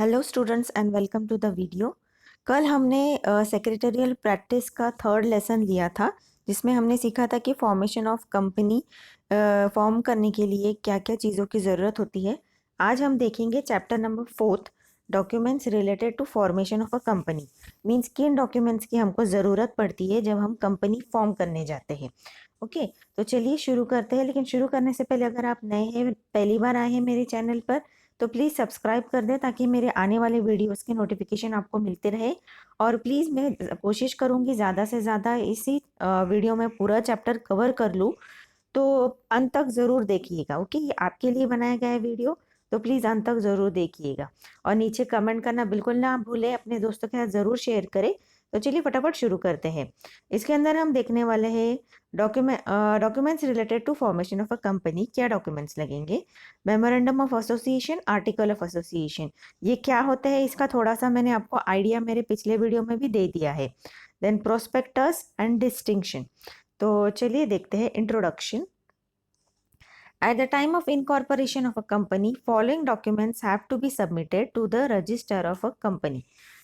Hello students and welcome to the video. कल हमने secretarial practice का थर्ड लेसन लिया था, जिसमें हमने सीखा था कि फॉर्मेशन ऑफ कंपनी फॉर्म करने के लिए क्या क्या चीज़ों की ज़रूरत होती है। आज हम देखेंगे chapter number 4, documents related to formation of a company. Means किन डॉक्यूमेंट्स की हमको ज़रूरत पड़ती है जब हम कंपनी फॉर्म करने जाते हैं। ओके, तो चलिए शुरू करते हैं। लेकिन शुरू करने से पहले अगर आप नए हैं, पहली बार आए हैं मेरे चैनल पर, तो प्लीज़ सब्सक्राइब कर दें ताकि मेरे आने वाले वीडियोस के नोटिफिकेशन आपको मिलते रहे। और प्लीज़ मैं कोशिश करूँगी ज़्यादा से ज़्यादा इसी वीडियो में पूरा चैप्टर कवर कर लूँ, तो अंत तक ज़रूर देखिएगा। ओके, ये आपके लिए बनाया गया है वीडियो, तो प्लीज़ अंत तक ज़रूर देखिएगा। और नीचे कमेंट करना बिल्कुल ना भूलें, अपने दोस्तों के साथ ज़रूर शेयर करें। तो चलिए फटाफट शुरू करते हैं। इसके अंदर हम देखने वाले हैं documents related to formation of a company. क्या डॉक्यूमेंट्स लगेंगे? Memorandum of association, article of association. ये क्या होता है, इसका थोड़ा सा मैंने आपको आइडिया मेरे पिछले वीडियो में भी दे दिया है। Then prospectus and distinction. तो चलिए देखते हैं introduction. At the time of incorporation of a company, following documents have to be submitted to the register of a company.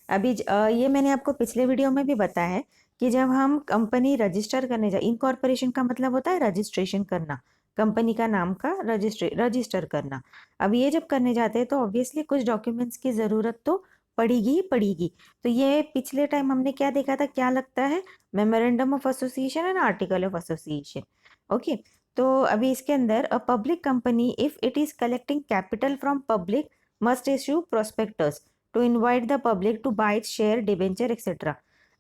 अभी ये मैंने आपको पिछले वीडियो में भी बताया है कि जब हम कंपनी रजिस्टर करने जाए, इनकॉर्पोरेशन का मतलब होता है रजिस्ट्रेशन करना, कंपनी का नाम का रजिस्टर करना। अब ये जब करने जाते हैं तो ऑब्वियसली कुछ डॉक्यूमेंट्स की ज़रूरत तो पड़ेगी ही पड़ेगी। तो ये पिछले टाइम हमने क्या देखा था, क्या लगता है? Memorandum of association and article of association. Okay, तो अभी इसके अंदर a public company if it is collecting capital from public must issue prospectus to invite the public to buy share, debenture etcetera.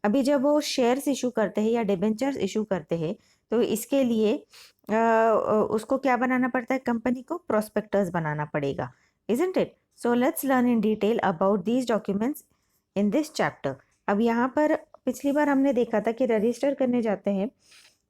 अभी जब वो शेयर्स इशू करते हैं या डिबेंचर्स इशू करते हैं, तो इसके लिए उसको क्या बनाना पड़ता है? कंपनी को प्रोस्पेक्टस बनाना पड़ेगा, isn't it? So let's learn in detail about these documents in this chapter. अब यहाँ पर पिछली बार हमने देखा था कि रजिस्टर करने जाते हैं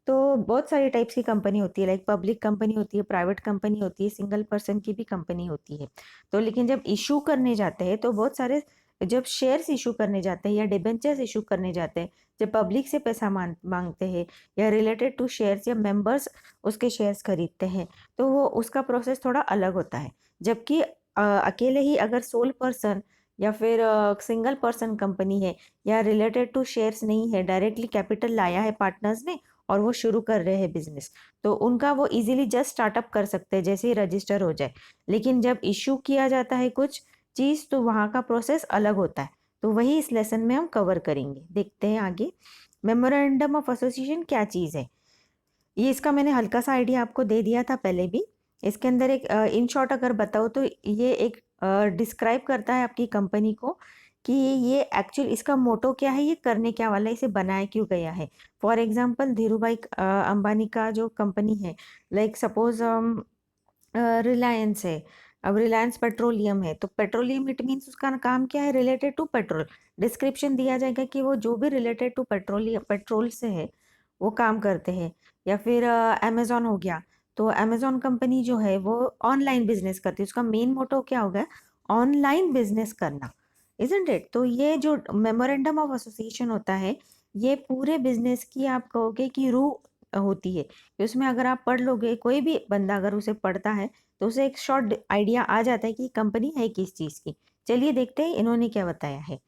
तो बहुत सारी टाइप्स की कंपनी होती है, लाइक पब्लिक कंपनी होती है, प्राइवेट कंपनी होती है, सिंगल पर्सन की भी कंपनी होती है। तो लेकिन जब इशू करने जाते हैं तो बहुत सारे, जब शेयर्स इशू करने जाते हैं या डिबेंचर्स इशू करने जाते हैं, जब पब्लिक से पैसा मांगते हैं या रिलेटेड टू शेयर्स या मेंबर्स उसके शेयर्स खरीदते हैं, तो वो उसका प्रोसेस थोड़ा अलग होता है। जबकि अकेले ही अगर सोल पर्सन या फिर सिंगल पर्सन कंपनी है या रिलेटेड टू शेयर्स नहीं है, डायरेक्टली कैपिटल लाया है पार्टनर्स ने और वो शुरू कर रहे हैं बिजनेस, तो उनका वो इजीली जस्ट स्टार्टअप कर सकते हैं जैसे ही रजिस्टर हो जाए। लेकिन जब इशू किया जाता है कुछ चीज़, तो वहाँ का प्रोसेस अलग होता है। तो वही इस लेसन में हम कवर करेंगे। देखते हैं आगे, मेमोरेंडम ऑफ एसोसिएशन क्या चीज़ है। ये इसका मैंने हल्का सा आइडिया आपको दे दिया था पहले भी। इसके अंदर एक इन शॉर्ट अगर बताऊँ तो ये एक डिस्क्राइब करता है आपकी कंपनी को कि ये एक्चुअल इसका मोटो क्या है, ये करने क्या वाला है, इसे बनाया क्यों गया है। फॉर एग्जांपल धीरू भाई अंबानी का जो कंपनी है, लाइक सपोज रिलायंस है। अब रिलायंस पेट्रोलियम है, तो पेट्रोलियम इट मीन्स उसका काम क्या है? Related to petrol. डिस्क्रिप्शन दिया जाएगा कि वो जो भी रिलेटेड टू पेट्रोलियम, पेट्रोल से है, वो काम करते हैं। या फिर अमेजोन हो गया, तो अमेजोन कंपनी जो है वो ऑनलाइन बिजनेस करती है, उसका मेन मोटो क्या होगा? ऑनलाइन बिजनेस करना, इजंट इट? तो ये जो मेमोरेंडम ऑफ एसोसिएशन होता है, ये पूरे बिजनेस की आप कहोगे कि रूह होती है। उसमें अगर आप पढ़ लोगे, कोई भी बंदा अगर उसे पढ़ता है, तो उसे एक शॉर्ट आइडिया आ जाता है कि कंपनी है किस चीज़ की। चलिए देखते हैं इन्होंने क्या बताया है।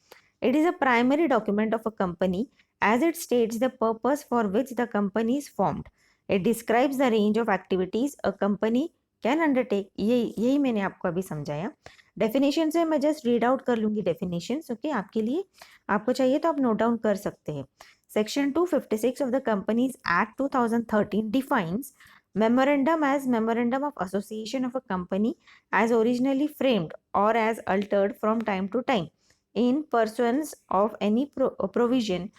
It is a primary document of a company as it states the purpose for which the company is formed. It describes the range of activities a company can undertake. यही मैंने आपको अभी समझाया। डेफिनेशन से मैं जस्ट रीड आउट कर लूंगी definitions, okay? आपके लिए, आपको चाहिए तो आप नोट डाउन कर सकते हैं। Section 256 of the Companies Act 2013 defines memorandum as memorandum of association of a company as originally framed or as altered from time to time in pursuance of any provision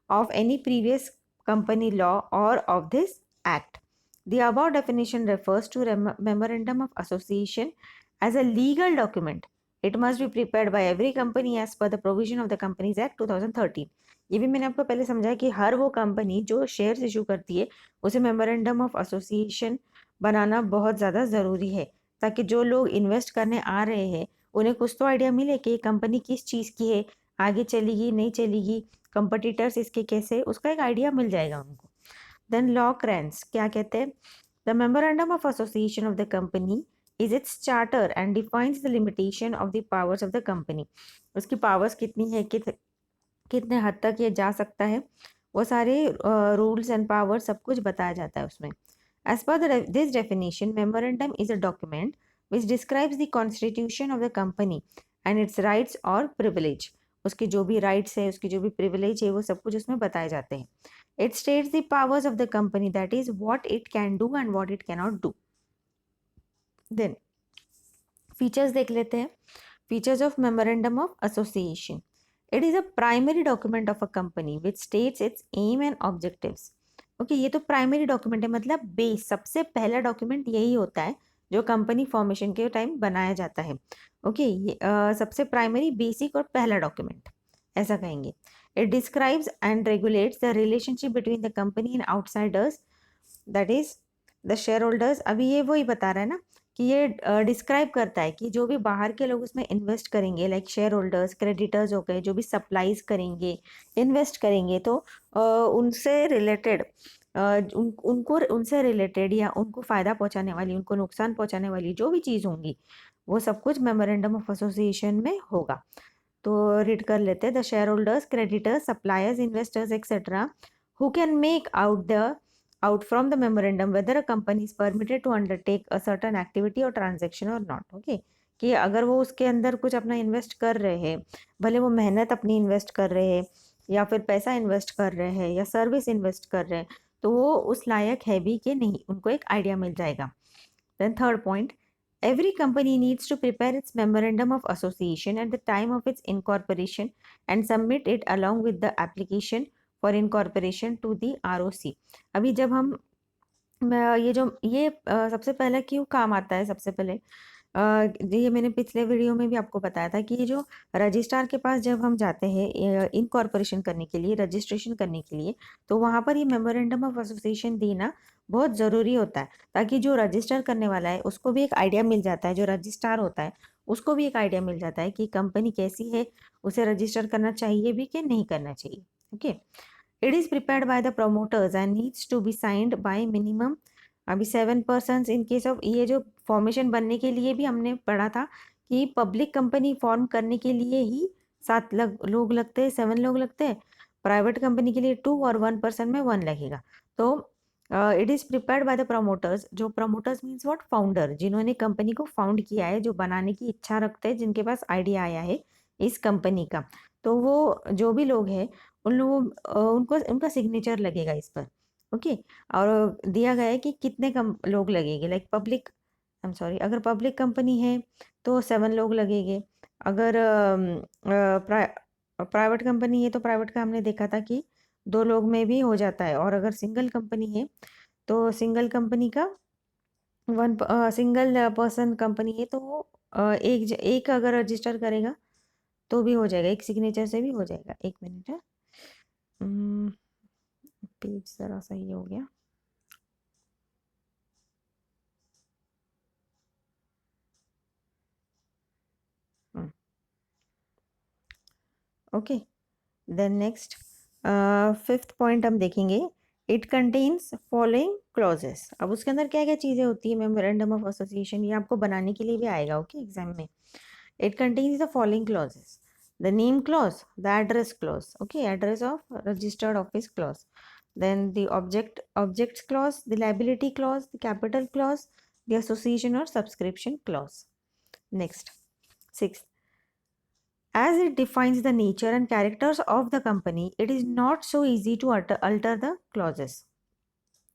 of any previous company law or of this act. The above definition refers to memorandum of association as a legal document. It must be prepared by every company as per the provision of the Companies Act 2013. ये भी मैंने आपको पहले समझाया कि हर वो company जो shares issue करती है, उसे मेमोरेंडम ऑफ एसोसिएशन बनाना बहुत ज़्यादा ज़रूरी है, ताकि जो लोग इन्वेस्ट करने आ रहे हैं उन्हें कुछ तो आइडिया मिले कि ये कंपनी किस चीज़ की है, आगे चलेगी नहीं चलेगी, कंपटीटर्स इसके कैसे, उसका एक आइडिया मिल जाएगा उनको। देन लॉ क्रेंस क्या कहते हैं? The memorandum of association of the company is its charter and defines the limitation of the powers of the company. उसकी powers कितनी है, कितने हद तक ये जा सकता है, वो सारे रूल्स एंड पावर सब कुछ बताया जाता है उसमें. As per this definition, memorandum is a document which describes the constitution of the company and its rights or privilege. उसके जो भी rights है, उसकी जो भी privilege है, वो सब कुछ उसमें बताए जाते हैं. It states the powers of the company, that is what it can do and what it cannot do. Then features देख लेते हैं. Features of memorandum of association. It is a primary document of a company which states its aim and objectives. Okay, ये तो primary document है, मतलब base, सबसे पहला document यही होता है जो कंपनी फॉर्मेशन के टाइम बनाया जाता है. ओके, ये सबसे प्राइमरी, बेसिक और पहला डॉक्यूमेंट ऐसा कहेंगे. It describes and regulates the relationship between the company and outsiders, that is the share holders. अभी ये वही बता रहा है ना कि ये डिस्क्राइब करता है कि जो भी बाहर के लोग उसमें इन्वेस्ट करेंगे, लाइक शेयर होल्डर्स, क्रेडिटर्स हो गए, जो भी सप्लाईज करेंगे, इन्वेस्ट करेंगे, तो उनसे रिलेटेड, उनको उनसे रिलेटेड या उनको फ़ायदा पहुंचाने वाली, उनको नुकसान पहुंचाने वाली जो भी चीज़ होंगी, वो सब कुछ मेमोरेंडम ऑफ एसोसिएशन में होगा. तो रीड कर लेते हैं. The share holders, creditors, suppliers, investors etcetera who can make out from the memorandum whether a company is permitted to undertake a certain activity or transaction or not. Okay, कि अगर वो उसके अंदर कुछ अपना इन्वेस्ट कर रहे हैं, भले वो मेहनत अपनी इन्वेस्ट कर रहे हैं या फिर पैसा इन्वेस्ट कर रहे हैं या सर्विस इन्वेस्ट कर रहे हैं, तो वो उस लायक है भी कि नहीं, उनको एक आइडिया मिल जाएगा. Then third point, every company needs to prepare its memorandum of association at the time of its incorporation and submit it along with the application for incorporation to the ROC. अभी जब हम ये सबसे पहले क्यों काम आता है, सबसे पहले ये मैंने पिछले वीडियो में भी आपको बताया था कि ये जो रजिस्ट्रार के पास जब हम जाते हैं इनकॉर्पोरेशन करने के लिए, रजिस्ट्रेशन करने के लिए, तो वहाँ पर ये मेमोरेंडम ऑफ एसोसिएशन देना बहुत ज़रूरी होता है, ताकि जो रजिस्टर करने वाला है उसको भी एक आइडिया मिल जाता है, जो रजिस्ट्रार होता है उसको भी एक आइडिया मिल जाता है कि कंपनी कैसी है, उसे रजिस्टर करना चाहिए भी कि नहीं करना चाहिए. Okay, it is prepared by the promoters and needs to be signed by minimum अभी 7 पर्सन इन केस ऑफ, ये जो फॉर्मेशन बनने के लिए भी हमने पढ़ा था कि पब्लिक कंपनी फॉर्म करने के लिए ही 7 लोग लगते हैं, 7 लोग लगते हैं. प्राइवेट कंपनी के लिए 2 और 1 पर्सन में 1 लगेगा. तो it is prepared by the promoters. जो प्रमोटर्स मीन्स व्हाट, फाउंडर, जिन्होंने कंपनी को फाउंड किया है, जो बनाने की इच्छा रखते हैं, जिनके पास आइडिया आया है इस कंपनी का, तो वो जो भी लोग हैं उन लोगों उनको उनका सिग्नेचर लगेगा इस पर. ओके, और दिया गया है कि कितने कम लोग लगेंगे, like public, I am sorry, अगर पब्लिक कंपनी है तो 7 लोग लगेंगे. अगर प्राइवेट कंपनी है तो प्राइवेट का हमने देखा था कि 2 लोग में भी हो जाता है. और अगर सिंगल कंपनी है तो सिंगल कंपनी का सिंगल पर्सन कंपनी है तो वो एक अगर रजिस्टर करेगा तो भी हो जाएगा, एक सिग्नेचर से भी हो जाएगा. 1 मिनट है, पेज ज़रा सही हो गया. Okay, then next 5th point हम देखेंगे. It contains following clauses. अब उसके अंदर क्या क्या चीज़ें होती है मेमोरेंडम ऑफ एसोसिएशन, ये आपको बनाने के लिए भी आएगा. ओके, एग्जाम में. It contains the following clauses: the name clause, the address clause, okay, address of registered office clause, then the objects clause, the liability clause, the capital clause, the association or subscription clause. Next, 6th, as it defines the nature and characters of the company, it is not so easy to alter the clauses.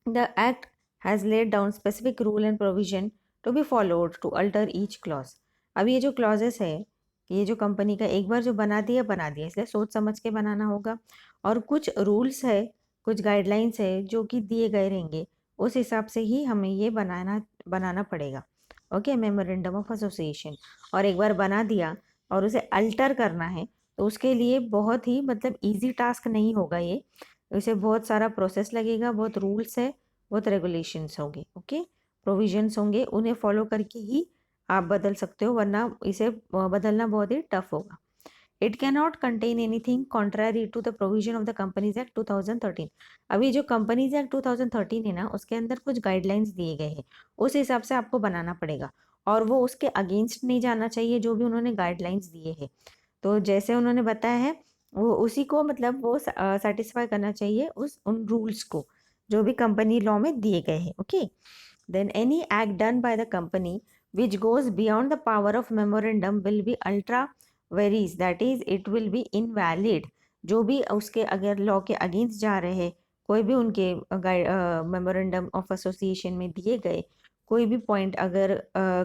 The act has laid down specific rule and provision to be followed to alter each clause. अब ये जो clauses है, ये जो company का एक बार जो बना दिया, इसलिए सोच समझ के बनाना होगा. और कुछ रूल्स है, कुछ गाइडलाइंस है जो कि दिए गए रहेंगे, उस हिसाब से ही हमें ये बनाना पड़ेगा. Okay, memorandum of association. और एक बार बना दिया और उसे अल्टर करना है तो उसके लिए बहुत ही, मतलब इजी टास्क नहीं होगा ये. इसे बहुत सारा प्रोसेस लगेगा, बहुत रूल्स है, बहुत रेगुलेशंस होंगे. ओके, प्रोविजंस होंगे, उन्हें फॉलो करके ही आप बदल सकते हो, वरना इसे बदलना बहुत ही टफ होगा. It can not contain anything contrary to the provision of the companies act 2013. अभी जो कंपनीज एक्ट 2013 है ना, उसके अंदर कुछ गाइडलाइंस दिए गए हैं, उस हिसाब से आपको बनाना पड़ेगा. और वो उसके अगेंस्ट नहीं जाना चाहिए जो भी उन्होंने गाइडलाइंस दिए हैं। तो जैसे उन्होंने बताया है वो उसी को मतलब वो सेटिस्फाई करना चाहिए उस उन रूल्स को जो भी कंपनी लॉ में दिए गए हैं। Okay, then any act done by the company which goes beyond the power of memorandum will be ultra vires, that is it will be invalid. जो भी उसके अगर लॉ के अगेंस्ट जा रहे हैं, कोई भी उनके मेमोरेंडम ऑफ एसोसिएशन में दिए गए कोई भी पॉइंट अगर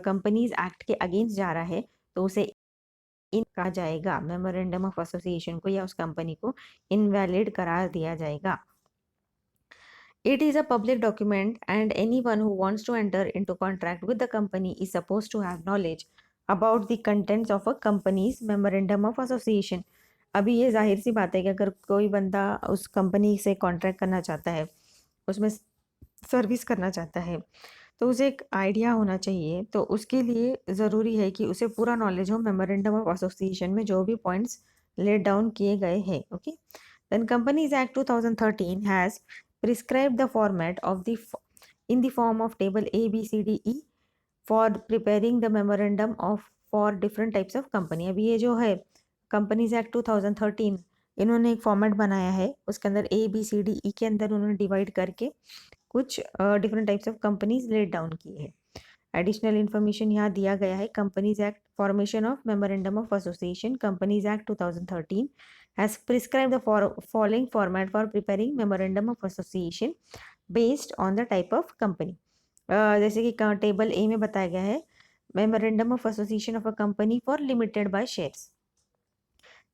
कंपनीज एक्ट के अगेंस्ट जा रहा है तो उसे इन कहा जाएगा, मेमोरेंडम ऑफ एसोसिएशन को या उस कंपनी को इनवैलिड करार दिया जाएगा। It is a public document and anyone who wants to enter into contract with the company is supposed to have knowledge about the contents of a company's memorandum of association। अभी ये जाहिर सी बात है कि अगर कोई बंदा उस कंपनी से कॉन्ट्रैक्ट करना चाहता है, उसमें सर्विस करना चाहता है, तो उसे एक आइडिया होना चाहिए। तो उसके लिए ज़रूरी है कि उसे पूरा नॉलेज हो मेमोरेंडम ऑफ एसोसिएशन में जो भी पॉइंट्स लेट डाउन किए गए हैं। Okay, then companies act 2013 has prescribe the format of in the form of table A, B, C, D, E for preparing the memorandum of for different types of company। अभी ये जो है companies act 2013 इन्होंने एक format बनाया है, उसके अंदर A, B, C, D, E के अंदर उन्होंने डिवाइड करके कुछ different types of companies let down किए हैं। एडिशनल इन्फॉर्मेशन यहाँ दिया गया है। Companies act formation of memorandum of association, companies act 2013 has prescribed the following format for preparing memorandum of association based on the type of company। जैसे कि table ए में बताया गया है memorandum of association of a company for limited by shares.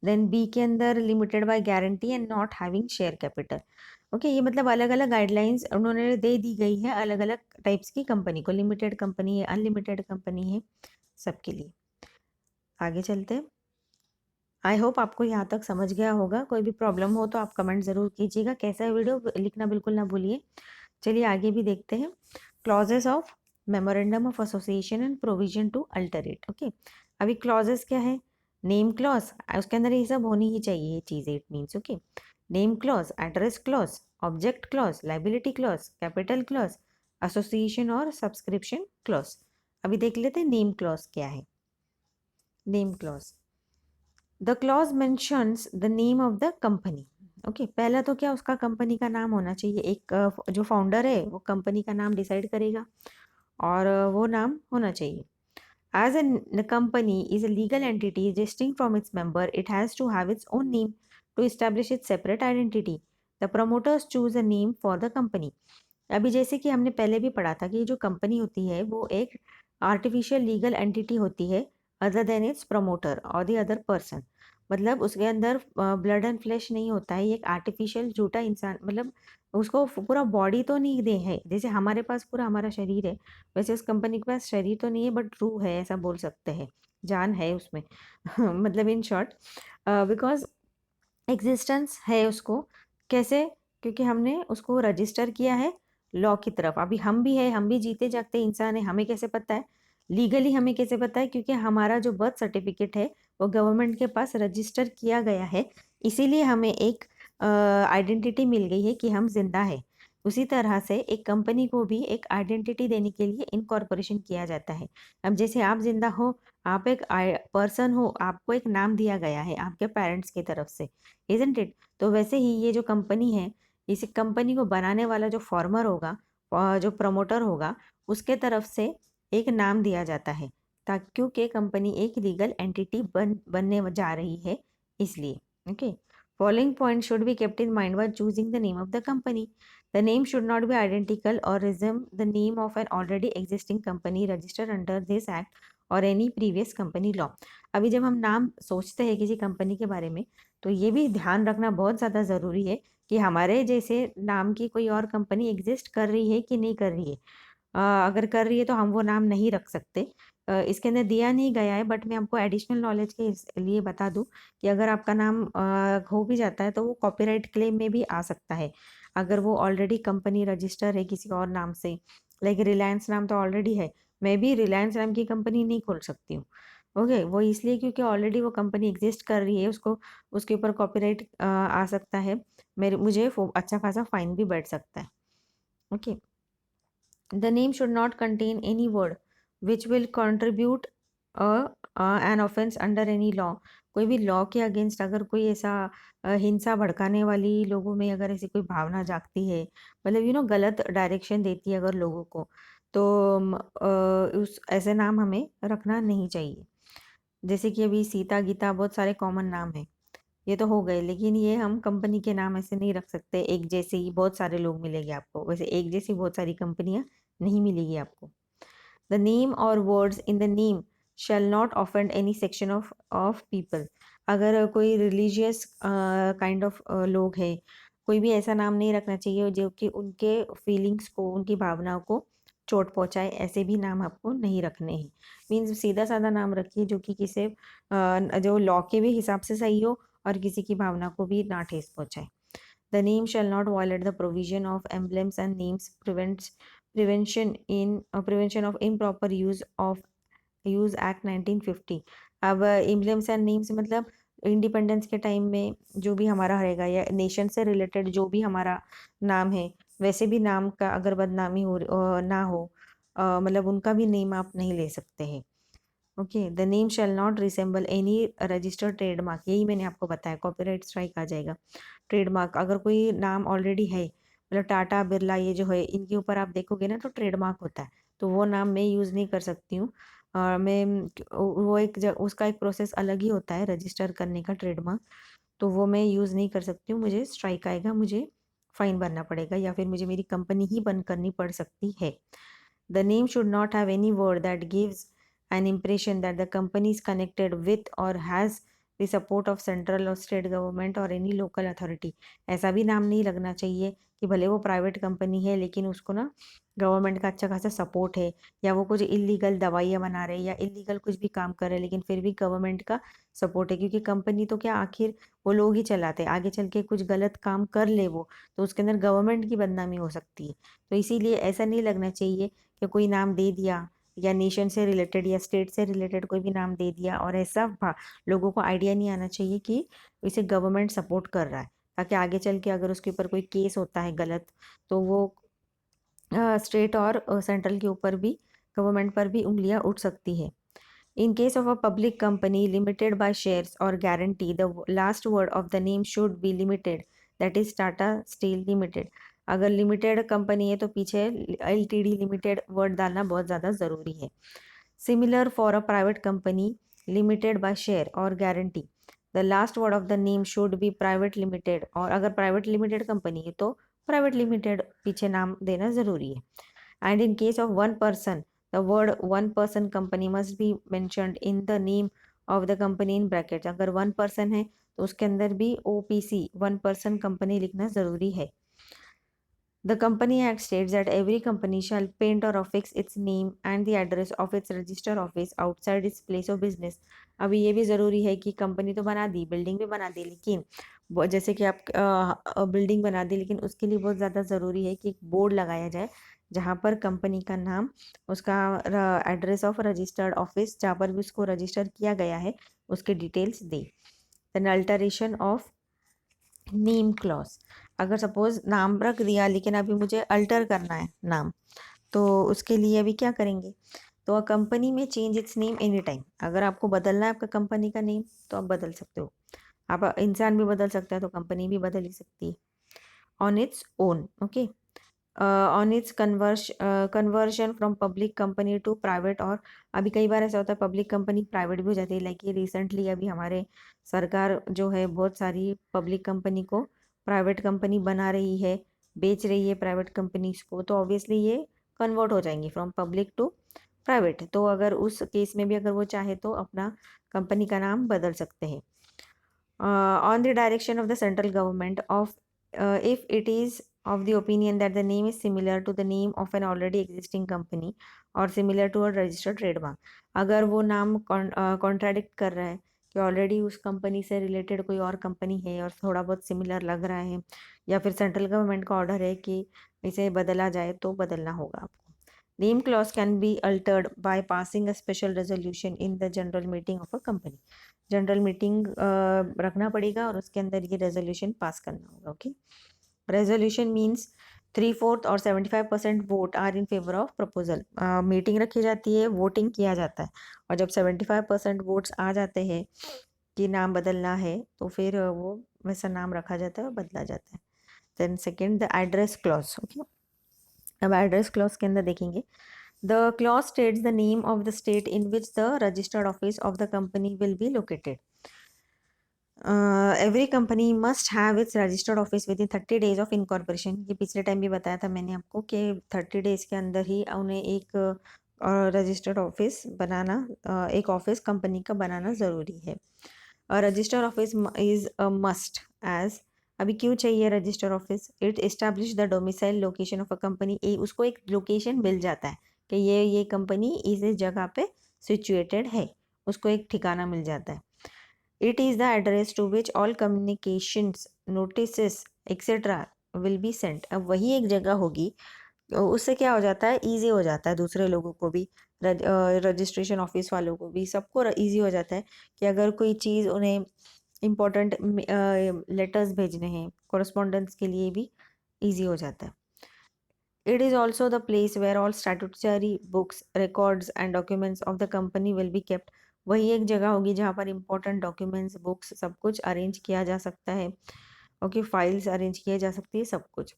Then b के अंदर limited by guarantee and not having share capital. Okay, ये मतलब अलग अलग गाइडलाइंस उन्होंने दे दी गई है अलग अलग टाइप्स की कंपनी को, लिमिटेड कंपनी है, अनलिमिटेड कंपनी है, सबके लिए। आगे चलते हैं। आई होप आपको यहाँ तक समझ गया होगा। कोई भी प्रॉब्लम हो तो आप कमेंट ज़रूर कीजिएगा। कैसा है वीडियो लिखना बिल्कुल ना भूलिए। चलिए आगे भी देखते हैं। Clauses of memorandum of association and provision to alter it. Okay, अभी क्लॉजेस क्या है? नेम क्लॉज, उसके अंदर ये सब होनी ही चाहिए ये चीज़ें। It means okay, name clause, address clause, object clause, liability clause, capital clause, association और सब्सक्रिप्शन क्लॉज। अभी देख लेते हैं नेम क्लॉज क्या है। Name clause, the clause mentions the name of the company. Okay, पहला तो क्या उसका कंपनी का नाम होना चाहिए। एक जो फाउंडर है वो कंपनी का नाम डिसाइड करेगा और वो नाम होना चाहिए। As a company is a legal entity distinct from its member, it has to have its own name to establish its separate identity. The promoters choose a name for the company। अभी जैसे कि हमने पहले भी पढ़ा था कि जो कंपनी होती है वो एक आर्टिफिशियल लीगल एंटिटी होती है अदर देन इट्स प्रमोटर और द अदर पर्सन। मतलब उसके अंदर ब्लड एंड फ्लैश नहीं होता है, ये एक आर्टिफिशियल झूठा इंसान, मतलब उसको पूरा बॉडी तो नहीं दे है, जैसे हमारे पास पूरा हमारा शरीर है वैसे उस कंपनी के पास शरीर तो नहीं है बट रूह है, ऐसा बोल सकते हैं, जान है उसमें। मतलब इन शॉर्ट बिकॉज एग्जिस्टेंस है उसको। कैसे? क्योंकि हमने उसको रजिस्टर किया है लॉ की तरफ। अभी हम भी है, हम भी जीते जागते इंसान है, हमें कैसे पता है लीगली? हमें कैसे पता है? क्योंकि हमारा जो बर्थ सर्टिफिकेट है वो गवर्नमेंट के पास रजिस्टर किया गया है, इसीलिए हमें एक आइडेंटिटी मिल गई है कि हम जिंदा है। उसी तरह से एक कंपनी को भी एक आइडेंटिटी देने के लिए इनकॉर्पोरेशन किया जाता है। अब जैसे आप जिंदा हो, आप एक पर्सन हो, आपको एक नाम दिया गया है आपके पेरेंट्स की तरफ से, इजंट इट? तो वैसे ही ये जो कंपनी है, इस कंपनी को बनाने वाला जो फॉर्मर होगा, जो प्रमोटर होगा, उसके तरफ से एक नाम दिया जाता है ताकि क्योंकि कंपनी एक लीगल एंटिटी बनने जा रही है, इसलिए। Okay, following point should be kept in mind while choosing the name of the company. The name should not be identical और resemble the name of an already existing company registered under this act और any previous company law. अभी जब हम नाम सोचते हैं किसी company के बारे में तो ये भी ध्यान रखना बहुत ज़्यादा ज़रूरी है कि हमारे जैसे नाम की कोई और कंपनी एग्जिस्ट कर रही है कि नहीं कर रही है। अगर कर रही है तो हम वो नाम नहीं रख सकते। इसके अंदर दिया नहीं गया है बट मैं आपको एडिशनल नॉलेज के लिए बता दूं कि अगर आपका नाम हो भी जाता है तो वो कॉपीराइट क्लेम में भी आ सकता है अगर वो ऑलरेडी कंपनी रजिस्टर है किसी और नाम से। लाइक रिलायंस नाम तो ऑलरेडी है, मैं भी रिलायंस नाम की कंपनी नहीं खोल सकती हूँ। ओके, वो इसलिए क्योंकि ऑलरेडी वो कंपनी एग्जिस्ट कर रही है, उसको उसके ऊपर कॉपीराइट आ सकता है, मेरे मुझे अच्छा खासा फाइन भी बैठ सकता है। Okay, the name should not contain any word which will contribute an offence under any law. कोई भी लॉ के अगेंस्ट अगर कोई ऐसा हिंसा भड़काने वाली लोगों में अगर ऐसी कोई भावना जागती है, मतलब गलत डायरेक्शन देती है अगर लोगों को, तो उस ऐसे नाम हमें रखना नहीं चाहिए। जैसे कि अभी सीता गीता बहुत सारे कॉमन नाम हैं, ये तो हो गए, लेकिन ये हम कंपनी के नाम ऐसे नहीं रख सकते। एक जैसे ही बहुत सारे लोग मिलेंगे आपको, वैसे एक जैसी बहुत सारी कंपनियां नहीं मिलेगी आपको। द नेम और words in the name shall not offend any section of people. अगर कोई रिलीजियस काइंड ऑफ लोग है, कोई भी ऐसा नाम नहीं रखना चाहिए जो कि उनके फीलिंग्स को, उनकी भावनाओं को चोट पहुंचाए। ऐसे भी नाम आपको नहीं रखने हैं। मीन्स सीधा साधा नाम रखिए जो कि किसी जो लॉ के भी हिसाब से सही हो और किसी की भावना को भी ना ठेस पहुंचाए। The name shall not violate the provision of emblems and names prevention of improper use Act 1950। अब एम्बलेम्स एंड नेम्स मतलब इंडिपेंडेंस के टाइम में जो भी हमारा रहेगा या नेशन से रिलेटेड जो भी हमारा नाम है, वैसे भी नाम का अगर बदनामी ना हो, मतलब उनका भी नेम आप नहीं ले सकते हैं। Okay, the name shall not resemble any registered trademark. यही मैंने आपको बताया, कॉपीराइट स्ट्राइक आ जाएगा। ट्रेडमार्क अगर कोई नाम ऑलरेडी है, मतलब टाटा बिरला ये जो है, इनके ऊपर आप देखोगे ना तो ट्रेडमार्क होता है, तो वो नाम मैं यूज़ नहीं कर सकती हूँ। मैं वो उसका एक प्रोसेस अलग ही होता है रजिस्टर करने का ट्रेडमार्क, तो वो मैं यूज़ नहीं कर सकती हूँ। मुझे स्ट्राइक आएगा, मुझे फाइन भरना पड़ेगा या फिर मुझे मेरी कंपनी ही बंद करनी पड़ सकती है। The name should not have any word that gives an impression that the company is connected with or has the support of central or state government or any local authority। ऐसा भी नाम नहीं लगना चाहिए कि भले वो प्राइवेट कंपनी है लेकिन उसको ना गवर्नमेंट का अच्छा खासा सपोर्ट है, या वो कुछ इलीगल दवाइयाँ बना रहे हैं या इलीगल कुछ भी काम कर रहे हैं लेकिन फिर भी गवर्नमेंट का सपोर्ट है। क्योंकि कंपनी तो क्या, आखिर वो लोग ही चलाते हैं, आगे चल के कुछ गलत काम कर ले वो, तो उसके अंदर गवर्नमेंट की बदनामी हो सकती है। तो इसीलिए ऐसा नहीं लगना चाहिए कि कोई नाम दे दिया या नेशन से रिलेटेड या स्टेट से रिलेटेड कोई भी नाम दे दिया और ऐसा लोगों को आइडिया नहीं आना चाहिए कि इसे गवर्नमेंट सपोर्ट कर रहा है, ताकि आगे चल के अगर उसके ऊपर कोई केस होता है गलत, तो वो स्टेट और सेंट्रल के ऊपर भी, गवर्नमेंट पर भी उंगलियां उठ सकती है। In case of a public company limited by shares or guarantee, the last word of the name should be limited, that is Tata Steel Limited। अगर लिमिटेड कंपनी है तो पीछे LTD लिमिटेड वर्ड डालना बहुत ज़्यादा ज़रूरी है। Similar for a private company limited by share और guarantee, the last word of the name should be private limited. और अगर प्राइवेट लिमिटेड कंपनी है तो प्राइवेट लिमिटेड पीछे नाम देना ज़रूरी है। And in case of one person, the word one person company must be mentioned in the name of the company in brackets। अगर one person है तो उसके अंदर भी OPC one person company लिखना ज़रूरी है। The Company Act states that every company shall paint or affix its name and the address of its register office outside its place of business। अभी ये भी ज़रूरी है कि कंपनी तो बना दी, बिल्डिंग भी बना दी, लेकिन जैसे कि आप बिल्डिंग बना दी, लेकिन उसके लिए बहुत ज़्यादा ज़रूरी है कि एक बोर्ड लगाया जाए जहाँ पर कंपनी का नाम, उसका एड्रेस ऑफ रजिस्टर्ड ऑफिस जहाँ पर भी उसको रजिस्टर किया गया है उसके डिटेल्स दे। Then alteration of name clause, अगर सपोज नाम रख दिया लेकिन अभी मुझे अल्टर करना है नाम, तो उसके लिए अभी क्या करेंगे, तो अ कंपनी में change it's name any time. अगर आपको बदलना है आपका कंपनी का नेम तो आप बदल सकते हो, आप इंसान भी बदल सकता है तो कंपनी भी बदल ही सकती है on its own. Okay, on its conversion from public company to private. और अभी कई बार ऐसा होता है पब्लिक कंपनी प्राइवेट भी हो जाती है, लाइक ये रिसेंटली अभी हमारे सरकार जो है बहुत सारी पब्लिक कंपनी को प्राइवेट कंपनी बना रही है, बेच रही है प्राइवेट कंपनीज को, तो ऑब्वियसली ये कन्वर्ट हो जाएंगी फ्रॉम पब्लिक टू प्राइवेट। तो अगर उस केस में भी अगर वो चाहे तो अपना कंपनी का नाम बदल सकते हैं। On the direction of the central government of if it is of the opinion that the name is similar to the name of an already existing company or similar to a registered trademark। अगर वो नाम contradict कर रहा है कि already उस company से related कोई और कंपनी है और थोड़ा बहुत सिमिलर लग रहा है, या फिर सेंट्रल गवर्नमेंट का ऑर्डर है कि इसे बदला जाए, तो बदलना होगा आपको। Name clause can be altered by passing a special resolution in the general meeting of a company. General meeting रखना पड़ेगा और उसके अंदर ये रेजोल्यूशन पास करना होगा। ओके, रेजोल्यूशन मीन्स 3/4 और 75% vote are in favour of proposal. Meeting रखी जाती है, वोटिंग किया जाता है, और जब 75% वोट्स आ जाते हैं कि नाम बदलना है, तो फिर वो वैसा नाम रखा जाता है और बदला जाता है। Then second, the address clause. Okay, अब एड्रेस क्लॉज के अंदर देखेंगे, the clause states the name of the state in which the registered office of the company will be located. Every company must have its registered office within 30 days of incorporation. ये पिछले time भी बताया था मैंने आपको कि 30 days के अंदर ही उन्हें एक रजिस्टर्ड ऑफिस बनाना, एक ऑफिस कंपनी का बनाना ज़रूरी है। Register office is a must as, अभी क्यों चाहिए register office? It establish the domicile location of a company. उसको एक लोकेशन मिल जाता है कि ये कंपनी इस जगह पे सिचुएटेड है, उसको एक ठिकाना मिल जाता है। It is the address to which all communications, notices, etc. will be sent। अब वही एक जगह होगी, उससे क्या हो जाता है, ईजी हो जाता है दूसरे लोगों को भी, रजिस्ट्रेशन ऑफिस वालों को भी, सबको ईजी हो जाता है कि अगर कोई चीज़ उन्हें इम्पोर्टेंट लेटर्स भेजने हैं, कॉरस्पॉन्डेंस के लिए भी ईजी हो जाता है। It is also the place where all statutory books, records and documents of the company will be kept। वही एक जगह होगी जहाँ पर important documents, books सब कुछ अरेंज किया जा सकता है। ओके, फाइल्स अरेंज किया जा सकती है, सब कुछ।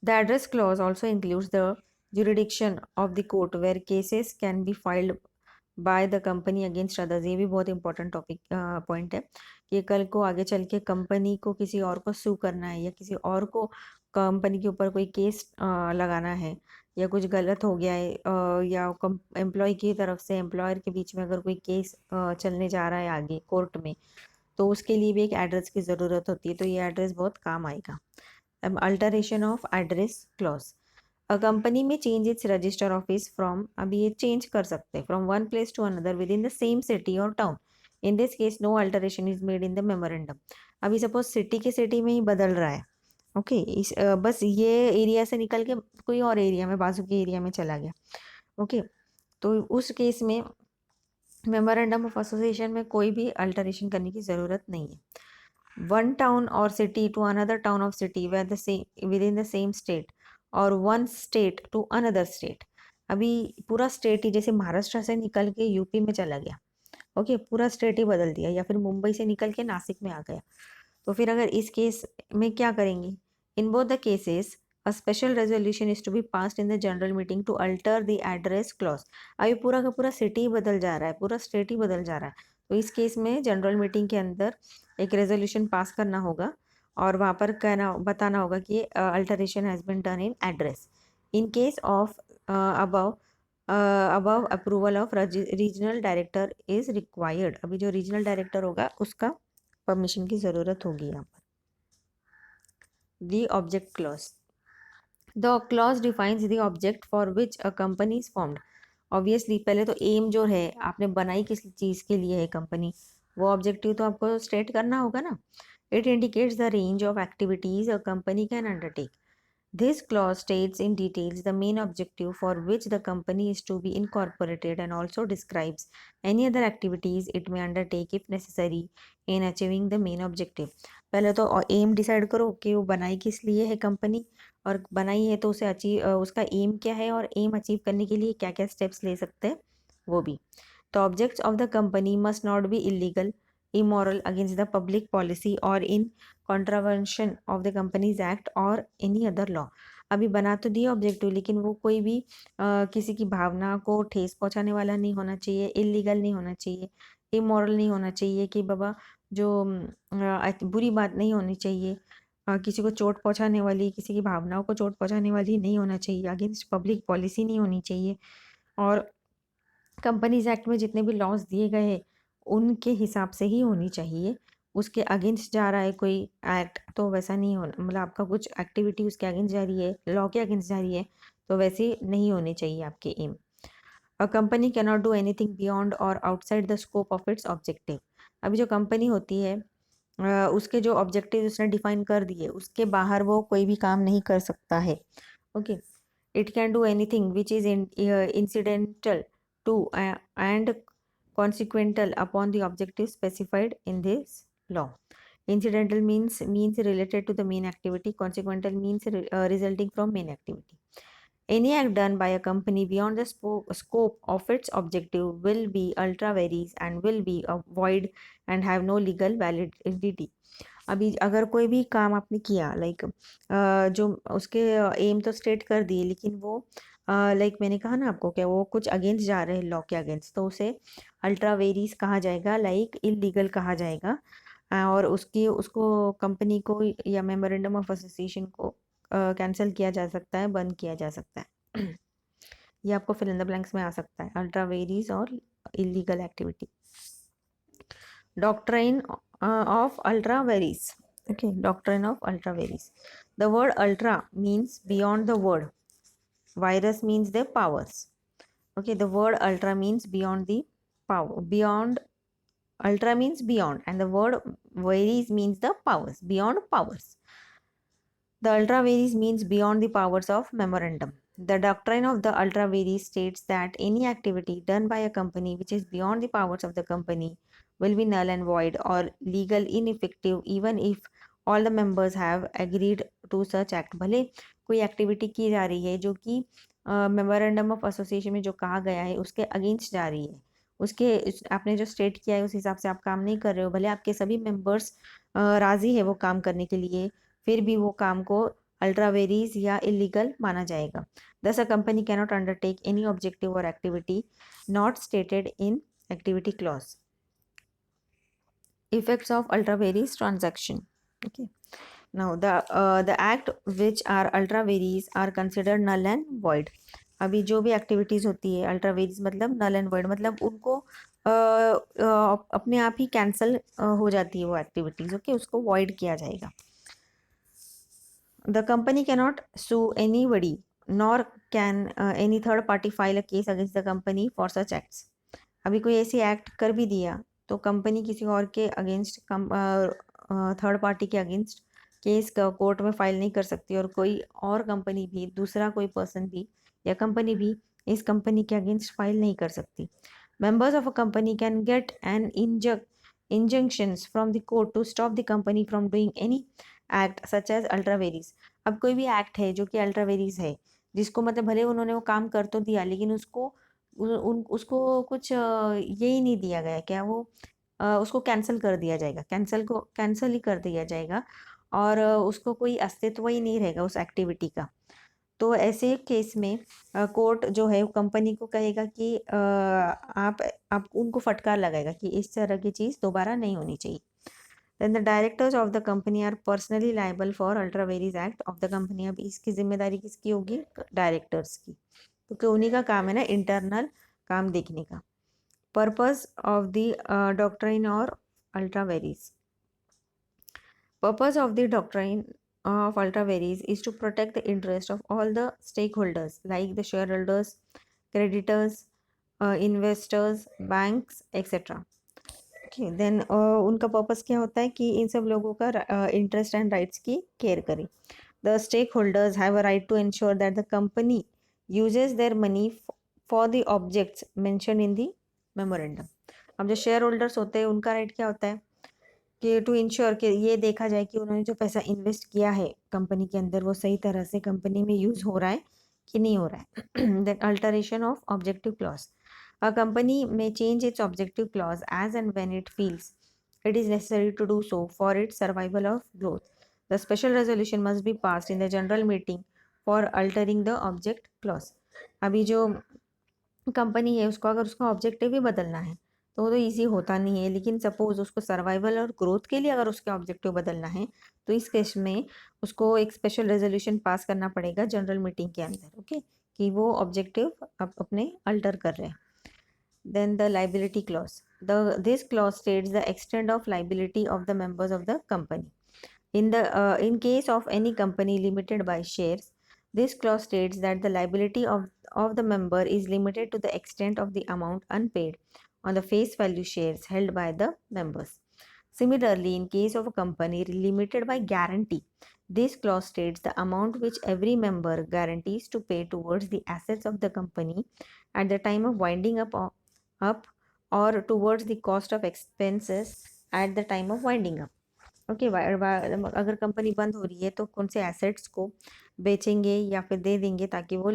The address clause also includes the jurisdiction of the court where cases can be filed by the company against others। ये भी बहुत इंपॉर्टेंट टॉपिक पॉइंट है कि कल को आगे चल के कंपनी को किसी और को सू करना है, या किसी और को कंपनी के ऊपर कोई केस लगाना है, या कुछ गलत हो गया है, या एम्प्लॉय की तरफ से एम्प्लॉयर के बीच में अगर कोई केस चलने जा रहा है आगे कोर्ट में, तो उसके लिए भी एक एड्रेस की ज़रूरत होती है, तो ये एड्रेस बहुत काम आएगा। Alteration of address clause, a company में change its register office from, अभी ये चेंज कर सकते हैं, from one place to another within the same city और town. In this case no alteration is made in the memorandum. अभी suppose city के city में ही बदल रहा है, ओके, इस बस ये एरिया से निकल के कोई और एरिया में, बाजू के एरिया में चला गया, ओके, तो उस केस में मेमोरेंडम ऑफ एसोसिएशन में कोई भी अल्टरेशन करने की ज़रूरत नहीं है। वन टाउन और city to another town of city where the same within the same state, और one state to another state. अभी पूरा स्टेट ही, जैसे महाराष्ट्र से निकल के यूपी में चला गया, ओके, पूरा स्टेट ही बदल दिया, या फिर मुंबई से निकल के नासिक में आ गया, तो फिर अगर इस केस में क्या करेंगे? In both the cases a special resolution is to be passed in the general meeting to alter the address clause. अभी पूरा का पूरा सिटी ही बदल जा रहा है, पूरा स्टेट ही बदल जा रहा है, तो इस केस में जनरल मीटिंग के अंदर एक रेजोल्यूशन पास करना होगा, और वहाँ पर कहना बताना होगा कि alteration has been done in address. In case of above above approval of regional director is required. अभी जो रीजनल डायरेक्टर होगा उसका परमिशन की ज़रूरत होगी यहाँ पर। The object clause, the clause defines the object for which a company is formed. Obviously पहले तो एम जो है, आपने बनाई किस चीज़ के लिए है कंपनी, वो ऑब्जेक्टिव तो आपको स्टेट करना होगा ना। It indicates the range of activities a company can undertake. This clause states in details the main objective for which the company is to be incorporated and also describes any other activities it may undertake if necessary in achieving the main objective। पहले तो M decide करो कि वो बनाई किस लिए है company, और बनाई है तो उसे अचीव, उसका एम क्या है, और एम अचीव करने के लिए क्या क्या स्टेप्स ले सकते हैं वो भी। तो objects of the company must not be illegal, immoral, against the public policy or in contravention of the companies act or any other law। अभी बना तो दिया ऑब्जेक्टिव, लेकिन वो कोई भी किसी की भावना को ठेस पहुंचाने वाला नहीं होना चाहिए, इलीगल नहीं होना चाहिए, इमोरल नहीं होना चाहिए कि बाबा जो बुरी बात नहीं होनी चाहिए, किसी को चोट पहुंचाने वाली, किसी की भावनाओं को चोट पहुंचाने वाली नहीं होना चाहिए, अगेंस्ट पब्लिक पॉलिसी नहीं होनी चाहिए, और कंपनीज एक्ट में जितने भी लॉज दिए गए हैं उनके हिसाब से ही होनी चाहिए। उसके अगेंस्ट जा रहा है कोई एक्ट तो वैसा नहीं होना, मतलब आपका कुछ एक्टिविटी उसके अगेंस्ट जा रही है, लॉ के अगेंस्ट जा रही है, तो वैसे नहीं होने चाहिए आपके एम। A company can not do anything beyond और outside the scope of its objective. अभी जो कंपनी होती है, उसके जो ऑब्जेक्टिव उसने डिफाइन कर दिए, उसके बाहर वो कोई भी काम नहीं कर सकता है, okay. It can do anything which is incidental to and consequential upon the objective specified in this law। Incidental means related to the main activity. Consequential means resulting from main activity. Any act done by a company beyond the scope of its objective will be ultra vires and will be void and have no legal validity. अभी अगर कोई भी काम आपने किया like जो उसके M तो स्टेट कर दिए लेकिन वो लाइक मैंने कहा ना आपको क्या वो कुछ अगेंस्ट जा रहे हैं लॉ के अगेंस्ट, तो उसे अल्ट्रा वेरीज कहा जाएगा, लाइक इलीगल कहा जाएगा। और उसकी उसको कंपनी को या मेमोरेंडम ऑफ एसोसिएशन को कैंसिल किया जा सकता है, बंद किया जा सकता है। ये आपको फिल इन द ब्लैंक्स में आ सकता है, अल्ट्रा वेरीज और illegal activity. Doctrine of ultra vires. Okay, doctrine of ultra vires. The word ultra means beyond the word. Virus means the powers. Okay, the word ultra means beyond the power. Beyond, ultra means beyond, and the word vires means the powers. Beyond powers. The ultra vires means beyond the powers of memorandum. The doctrine of the ultra vires states that any activity done by a company which is beyond the powers of the company will be null and void or legal ineffective even if all the members have agreed to such act. भले कोई activity की जा रही है जो कि memorandum of association में जो कहा गया है उसके अगेंस्ट जा रही है, उसके आपने जो स्टेट किया है उस हिसाब से आप काम नहीं कर रहे हो, भले आपके सभी मेंबर्स राजी है वो काम करने के लिए, फिर भी वो काम को अल्ट्रा वेरीज या इलीगल माना जाएगा। Thus a company cannot undertake any objective और activity not stated in activity clause. Effects of ultra vires transaction. Okay, now the act which are ultra vires are considered null and void. अभी जो भी activities होती है ultra varies मतलब null and void, मतलब उनको अपने आप ही कैंसिल हो जाती है वो एक्टिविटीज। ओके, उसको void किया जाएगा। The company cannot sue anybody nor can any third party file a case against the company for such acts. अभी कोई ऐसी एक्ट कर भी दिया तो कंपनी किसी और के अगेंस्ट थर्ड पार्टी के अगेंस्ट केस कोर्ट में फाइल नहीं कर सकती, और कोई और कंपनी भी, दूसरा कोई पर्सन भी या कंपनी भी इस कंपनी के अगेंस्ट फाइल नहीं कर सकती। Members of a company can get an injunctions from the court to stop the company from doing any act such as ultra vires. अब कोई भी एक्ट है जो कि अल्ट्रा वेरीज है, जिसको मतलब भले उन्होंने वो काम कर तो दिया लेकिन उसको उसको कुछ ये ही नहीं दिया गया, क्या वो उसको कैंसिल कर दिया जाएगा, कैंसिल ही कर दिया जाएगा और उसको कोई अस्तित्व ही नहीं रहेगा उस एक्टिविटी का। तो ऐसे केस में कोर्ट जो है कंपनी को कहेगा कि आप उनको फटकार लगाएगा कि इस तरह की चीज़ दोबारा नहीं होनी चाहिए। Then the directors of the company are personally liable for ultra vires act of the company। अब इसकी जिम्मेदारी किसकी होगी? डायरेक्टर्स की, क्योंकि उन्हीं का काम है ना इंटरनल काम देखने का। पर्पस ऑफ द डॉक्ट्राइन और ultra varies. Purpose of the doctrine of ultra vires is to protect the interest of all the stakeholders like the shareholders, creditors, investors, banks, etc. Okay, then उनका purpose क्या होता है कि इन सब लोगों का interest and rights की care करें। The stakeholders have a right to ensure that the company uses their money for the objects mentioned in the memorandum। अब जो शेयर होल्डर्स होते हैं उनका राइट क्या होता है कि टू इंश्योर कि ये देखा जाए कि उन्होंने जो पैसा इन्वेस्ट किया है कंपनी के अंदर वो सही तरह से कंपनी में यूज हो रहा है कि नहीं हो रहा है। Then alteration of objective clause. A company may change its objective clause as and when it feels it is necessary to do so for its survival of growth. The special resolution must be passed in the general meeting for altering the object clause। अभी जो company है उसको अगर उसका objective ही बदलना है तो वो तो ईजी होता नहीं है, लेकिन सपोज उसको सर्वाइवल और ग्रोथ के लिए अगर उसके ऑब्जेक्टिव बदलना है तो इस केस में उसको एक स्पेशल रेजोल्यूशन पास करना पड़ेगा जनरल मीटिंग के अंदर। ओके, कि वो ऑब्जेक्टिव अपने अल्टर कर रहे हैं। Then the liability clause. This clause states the extent of liability of the members of the company. In case of any company limited by shares, this clause states that the liability of the member is limited to the extent of the amount unpaid on the face value shares held by the members. Similarly, in case of a company limited by guarantee, this clause states the amount which every member guarantees to pay towards the assets of the company at the time of winding up or towards the cost of expenses at the time of winding up. Okay, अगर company बंद हो रही है तो कौन से assets को बेचेंगे या फिर दे देंगे ताकि वो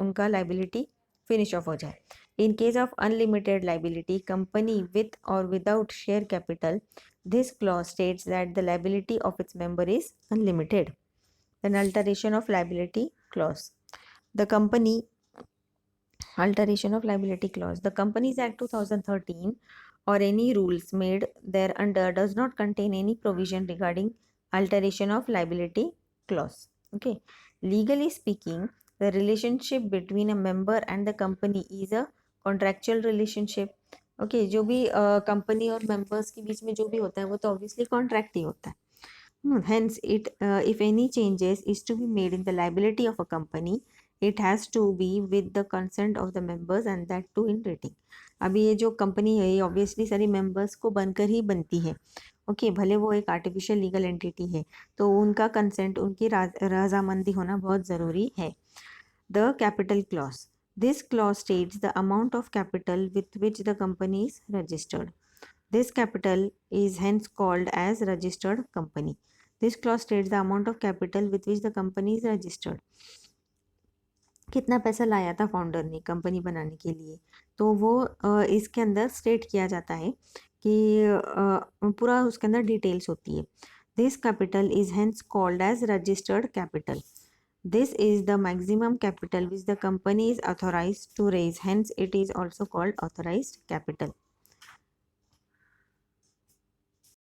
उनका लाइबिलिटी फिनिश ऑफ हो जाए। In case of unlimited liability company with और without share capital, this clause states that the liability of its member is unlimited. Then alteration of liability clause. The company Alteration of liability clause. The Companies Act 2013 or any rules made thereunder does not contain any provision regarding alteration of liability clause. Okay. Legally speaking, the relationship between a member and the company is a contractual relationship. Okay, जो भी company और members के बीच में जो भी होता है वो तो ऑब्वियसली कॉन्ट्रैक्ट ही होता है. Hence, if any changes is to be made in the liability of a company, it has to be with the consent of the members and that too in writing. अभी ये जो company है ये obviously सारी members को बनकर ही बनती है. ओके, भले वो एक आर्टिफिशियल लीगल एंटिटी है तो उनका कंसेंट, उनकी रजामंदी होना बहुत ज़रूरी है. The capital clause. This clause states the amount of capital with which the company is registered. This capital is hence called as registered company. This clause states the amount of capital with which the company is registered. कितना पैसा लाया था founder ने company बनाने के लिए, तो वो इसके अंदर स्टेट किया जाता है कि पूरा उसके अंदर डिटेल्स होती है. This capital is hence called as registered capital. This is the maximum capital which the company is authorized to raise. Hence, it is also called authorized capital.